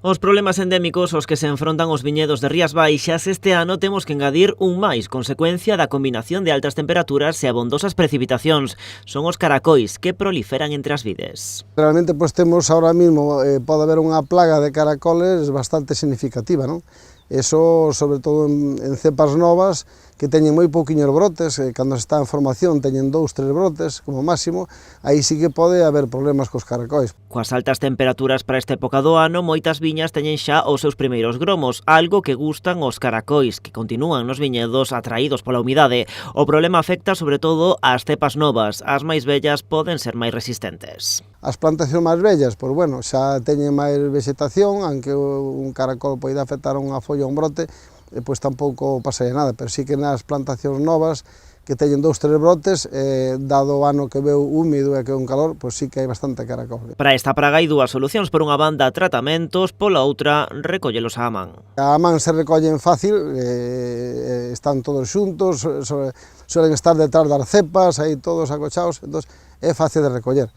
Os problemas endémicos aos que se enfrontan os viñedos de Rías Baixas este ano temos que engadir un máis, consecuencia da combinación de altas temperaturas e abondosas precipitacións. Son os caracois que proliferan entre as vides. Realmente temos ahora mismo, pode haber unha plaga de caracoles bastante significativa, non? Eso, sobre todo en cepas novas, que teñen moi pouquiños brotes, cando se está en formación teñen 2, 3 brotes como máximo, aí sí que pode haber problemas cos caracois. Coas altas temperaturas para esta época do ano, moitas viñas teñen xa os seus primeiros gromos, algo que gustan os caracois, que continúan nos viñedos atraídos pola humidade. O problema afecta sobre todo ás cepas novas, as máis vellas poden ser máis resistentes. As plantacións máis vellas, pois bueno, xa teñen máis vegetación, aunque un caracol poida afectar unha folla ou un brote, pois tampouco pasaría nada, pero sí que nas plantacións novas que teñen 2, 3 brotes, dado o ano que veu húmido e que é un calor, pois sí que hai bastante caracol. Para esta praga hai dúas solucións, por unha banda tratamentos, pola outra recollelos á man. A man se recollen fácil, están todos xuntos, suelen estar detrás das cepas, aí todos acochados, entón é fácil de recoller.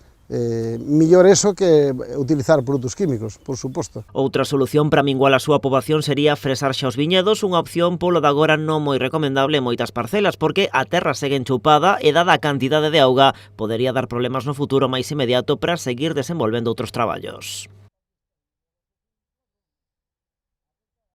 Millor eso que utilizar produtos químicos, por suposto. Outra solución para minguar a súa poboación sería fresar xa os viñedos, unha opción polo de agora non moi recomendable en moitas parcelas, porque a terra segue enchupada e dada a cantidade de auga, podería dar problemas no futuro máis inmediato para seguir desenvolvendo outros traballos.